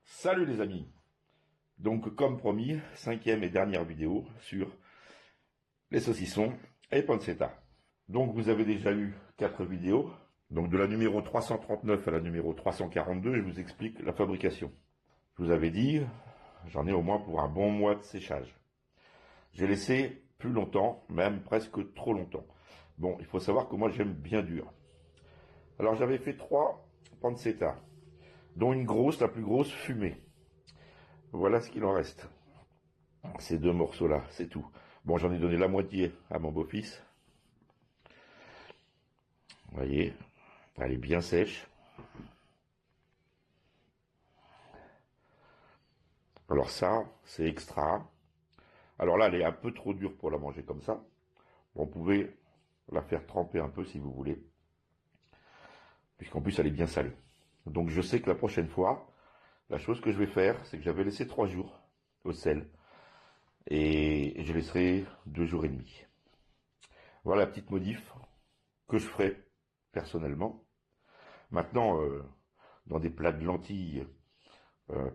Salut les amis. Donc comme promis, 5e et dernière vidéo sur les saucissons et pancetta. Donc vous avez déjà eu 4 vidéos. Donc de la numéro 339 à la numéro 342, je vous explique la fabrication. Je vous avais dit, j'en ai au moins pour un bon mois de séchage. J'ai laissé plus longtemps, même presque trop longtemps. Bon, il faut savoir que moi j'aime bien dur. Alors j'avais fait 3 pancetta, dont une grosse, la plus grosse, fumée. Voilà ce qu'il en reste. Ces 2 morceaux-là, c'est tout. Bon, j'en ai donné la moitié à mon beau-fils. Vous voyez, elle est bien sèche. Alors ça, c'est extra. Alors là, elle est un peu trop dure pour la manger comme ça. Vous pouvez la faire tremper un peu si vous voulez. Puisqu'en plus, elle est bien salée. Donc je sais que la prochaine fois, la chose que je vais faire, c'est que j'avais laissé 3 jours au sel. Et je laisserai 2 jours et demi. Voilà la petite modif que je ferai personnellement. Maintenant, dans des plats de lentilles,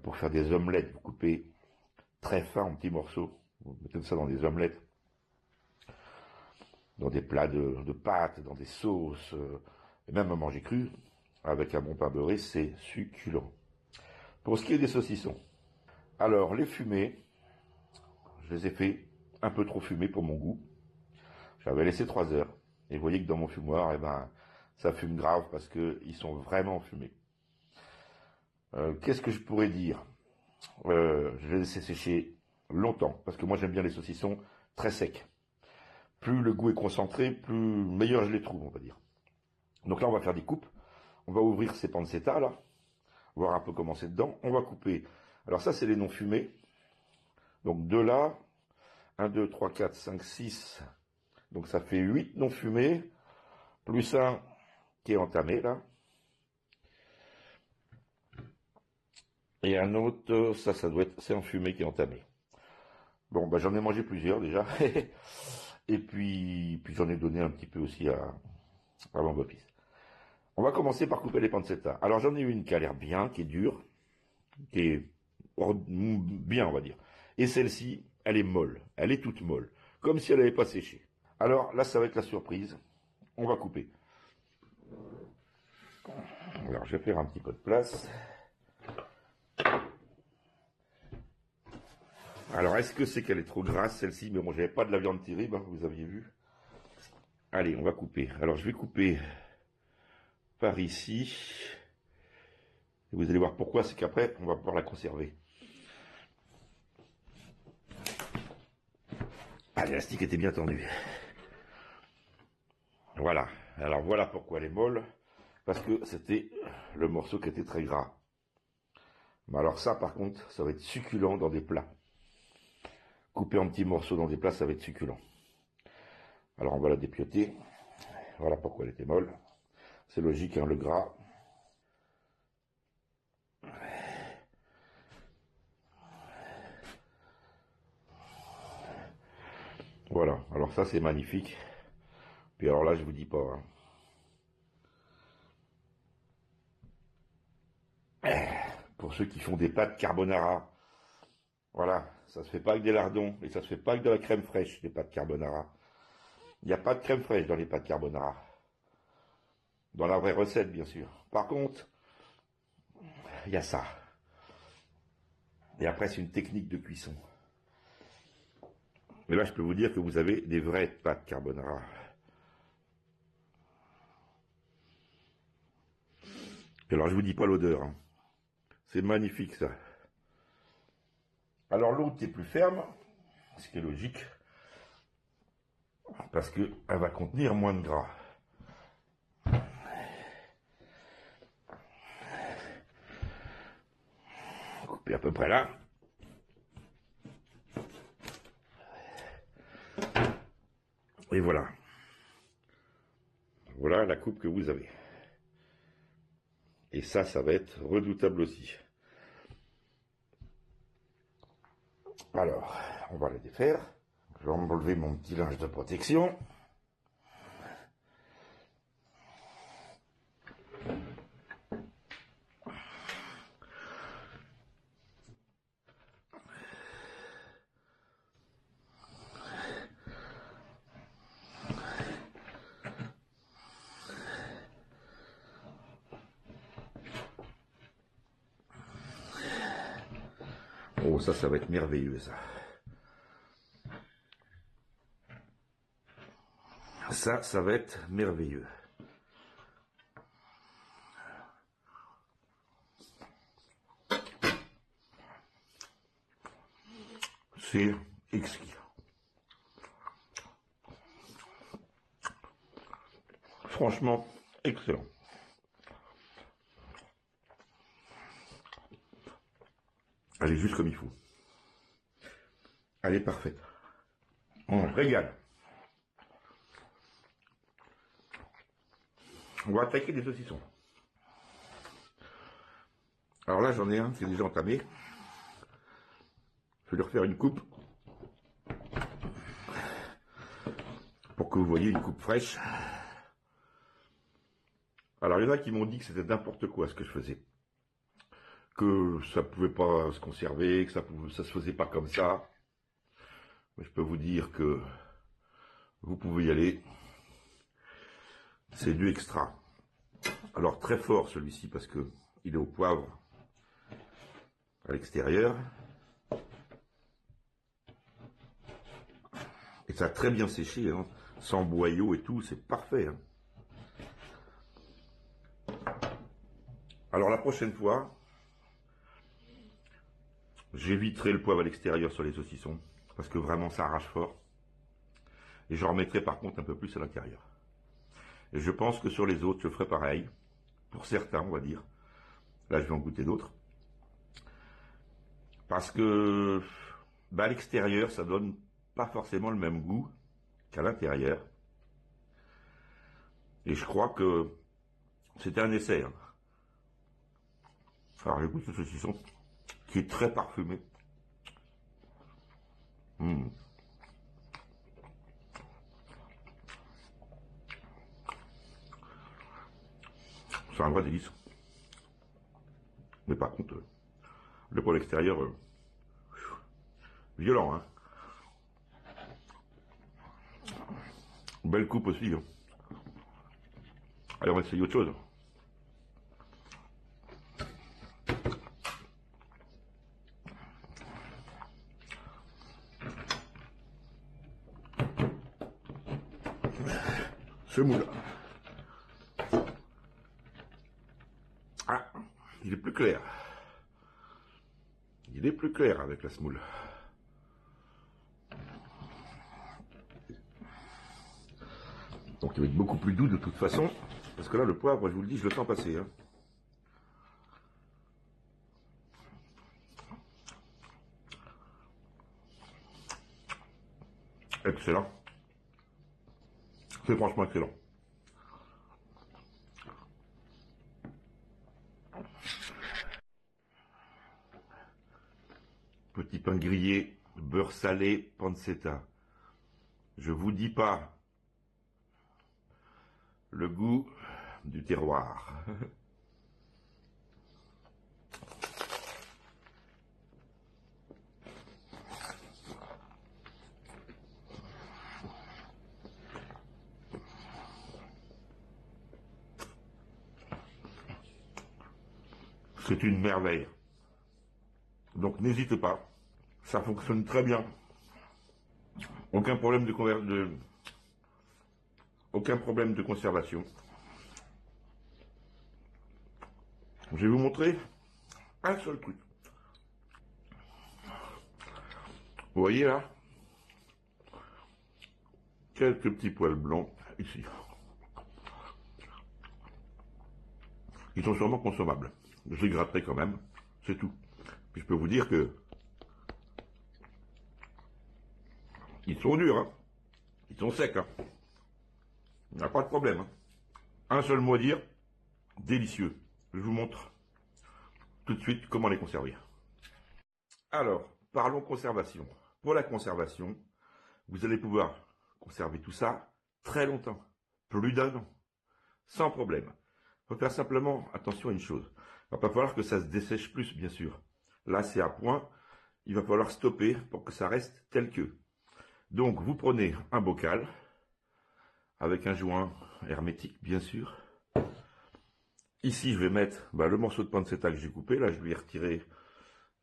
pour faire des omelettes, vous coupez très fin en petits morceaux. Vous mettez ça dans des omelettes, dans des plats de pâtes, dans des sauces, et même à manger cru, avec un bon pain beurré, c'est succulent. Pour ce qui est des saucissons, alors les fumés, je les ai fait un peu trop fumés pour mon goût. J'avais laissé 3 heures, et vous voyez que dans mon fumoir, eh ben, ça fume grave parce qu'ils sont vraiment fumés. Qu'est-ce que je pourrais dire? Je les ai laissés sécher longtemps, parce que moi j'aime bien les saucissons très secs. Plus le goût est concentré, plus meilleur je les trouve, on va dire. Donc là, on va faire des coupes. On va ouvrir ces pancetta, là, voir un peu comment c'est dedans. On va couper. Alors ça, c'est les non fumés. Donc de là, 1, 2, 3, 4, 5, 6. Donc ça fait 8 non fumés, plus un qui est entamé, là. Et un autre, ça doit être, c'est un fumé qui est entamé. Bon, bah j'en ai mangé plusieurs déjà. Et puis j'en ai donné un petit peu aussi à mon beau-fils. On va commencer par couper les pancetta. Alors j'en ai une qui a l'air bien, qui est dure, qui est bien, on va dire. Et celle-ci, elle est molle. Elle est toute molle. Comme si elle n'avait pas séché. Alors là, ça va être la surprise. On va couper. Alors je vais faire un petit peu de place. Alors est-ce que c'est qu'elle est trop grasse celle-ci? Mais bon, j'avais pas de la viande terrible, hein, vous aviez vu. Allez, on va couper. Alors je vais couper par ici. Et vous allez voir pourquoi, c'est qu'après, on va pouvoir la conserver. Ah, l'élastique était bien tendu. Voilà. Alors voilà pourquoi elle est molle. Parce que c'était le morceau qui était très gras. Mais alors ça, par contre, ça va être succulent dans des plats. Couper en petits morceaux dans des plats, ça va être succulent. Alors on va la dépioter. Voilà pourquoi elle était molle. C'est logique, hein, le gras. Voilà, alors ça c'est magnifique. Puis alors là, je vous dis pas. Hein. Pour ceux qui font des pâtes carbonara, voilà, ça se fait pas avec des lardons et ça se fait pas avec de la crème fraîche, les pâtes carbonara. Il n'y a pas de crème fraîche dans les pâtes carbonara. Dans la vraie recette, bien sûr. Par contre, il y a ça. Et après, c'est une technique de cuisson. Mais là, je peux vous dire que vous avez des vraies pâtes carbonara. Et alors, je vous dis pas l'odeur. Hein. C'est magnifique, ça. Alors, l'autre est plus ferme, ce qui est logique, parce qu'elle va contenir moins de gras. Couper à peu près là. Et voilà. Voilà la coupe que vous avez. Et ça va être redoutable aussi. Alors, on va les défaire. Je vais enlever mon petit linge de protection. Oh, ça va être merveilleux, ça. Ça va être merveilleux. C'est exquis. Franchement, excellent. Elle est juste comme il faut. Elle est parfaite. On régale. On va attaquer les saucissons. Alors là, j'en ai un qui est déjà entamé. Je vais lui refaire une coupe. Pour que vous voyez une coupe fraîche. Alors il y en a qui m'ont dit que c'était n'importe quoi ce que je faisais. Que ça pouvait pas se conserver, que ça se faisait pas comme ça. Mais je peux vous dire que vous pouvez y aller. C'est du extra. Alors très fort celui-ci parce que il est au poivre à l'extérieur. Et ça a très bien séché, hein, sans boyaux et tout, c'est parfait. Hein. Alors la prochaine fois, j'éviterai le poivre à l'extérieur sur les saucissons, parce que vraiment ça arrache fort. Et j'en remettrai par contre un peu plus à l'intérieur. Et je pense que sur les autres, je ferai pareil. Pour certains, on va dire. Là, je vais en goûter d'autres. Parce que à l'extérieur, ça donne pas forcément le même goût qu'à l'intérieur. Et je crois que c'était un essai. Hein. Alors, j'écoute ce saucisson qui est très parfumé. Mmh. C'est un vrai délice. Mais par contre, le poil extérieur, violent. Hein. Belle coupe aussi. Hein. Allez, on va essayer autre chose. Semoule. Ah, il est plus clair. Il est plus clair avec la semoule. Donc il va être beaucoup plus doux de toute façon. Parce que là, le poivre, je vous le dis, je le sens passer. Hein. Excellent. C'est franchement excellent. Petit pain grillé, beurre salé, pancetta. Je vous dis pas le goût du terroir. C'est une merveille. Donc n'hésitez pas. Ça fonctionne très bien. Aucun problème aucun problème de conservation. Je vais vous montrer un seul truc. Vous voyez là, quelques petits poils blancs ici. Ils sont sûrement consommables. Je les gratterai quand même, c'est tout. Puis je peux vous dire que ils sont durs, hein. Ils sont secs. Hein. Il n'y a pas de problème. Hein. Un seul mot à dire, délicieux. je vous montre tout de suite comment les conserver. Alors, parlons conservation. Pour la conservation, vous allez pouvoir conserver tout ça très longtemps, plus d'1 an, sans problème. Il faut faire simplement attention à une chose. Il va pas falloir que ça se dessèche plus, bien sûr. Là, c'est à point. Il va falloir stopper pour que ça reste tel que. Donc, vous prenez un bocal avec un joint hermétique, bien sûr. Ici, je vais mettre le morceau de pancetta que j'ai coupé. Là, je lui ai retiré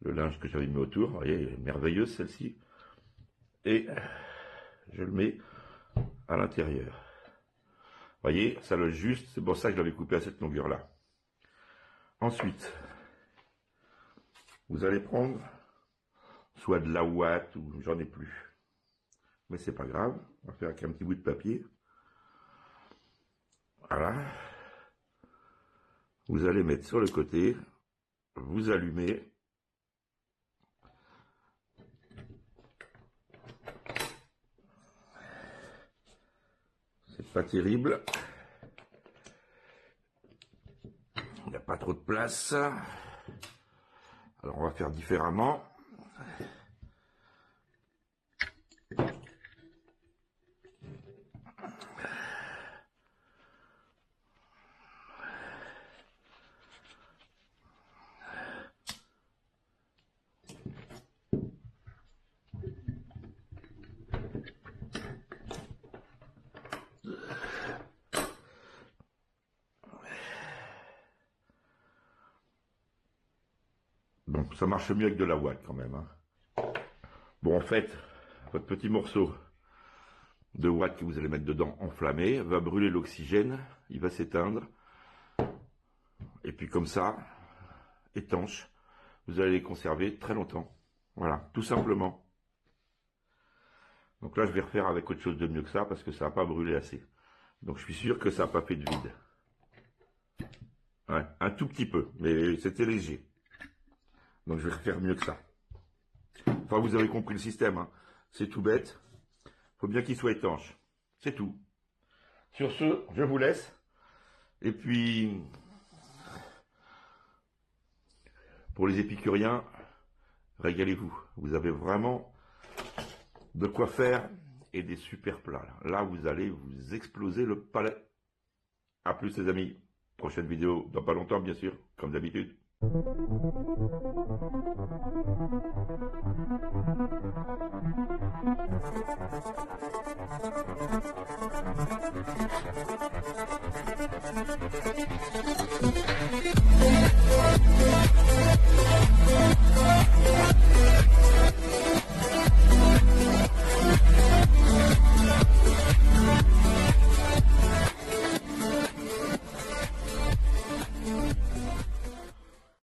le linge que j'avais mis autour. Vous voyez, elle est merveilleuse celle-ci. Et je le mets à l'intérieur. Vous voyez, ça loge juste. C'est pour ça que je l'avais coupé à cette longueur-là. Ensuite, vous allez prendre soit de la ouate ou j'en ai plus. Mais c'est pas grave. On va faire avec un petit bout de papier. Voilà. Vous allez mettre sur le côté. Vous allumez. C'est pas terrible. Il n'y a pas trop de place. Alors on va faire différemment. Bon, ça marche mieux avec de la ouate quand même. Bon, en fait, votre petit morceau de ouate que vous allez mettre dedans enflammé va brûler l'oxygène, il va s'éteindre. Et puis comme ça, étanche, vous allez les conserver très longtemps. Voilà, tout simplement. Donc là, je vais refaire avec autre chose de mieux que ça parce que ça n'a pas brûlé assez. Donc je suis sûr que ça n'a pas fait de vide. Ouais, un tout petit peu, mais c'était léger. Donc je vais refaire mieux que ça. Enfin, vous avez compris le système, c'est tout bête. Il faut bien qu'il soit étanche. C'est tout. Sur ce, je vous laisse. Et puis, pour les épicuriens, régalez-vous. Vous avez vraiment de quoi faire et des super plats. Là, vous allez vous exploser le palais. A plus les amis. Prochaine vidéo dans pas longtemps, bien sûr, comme d'habitude.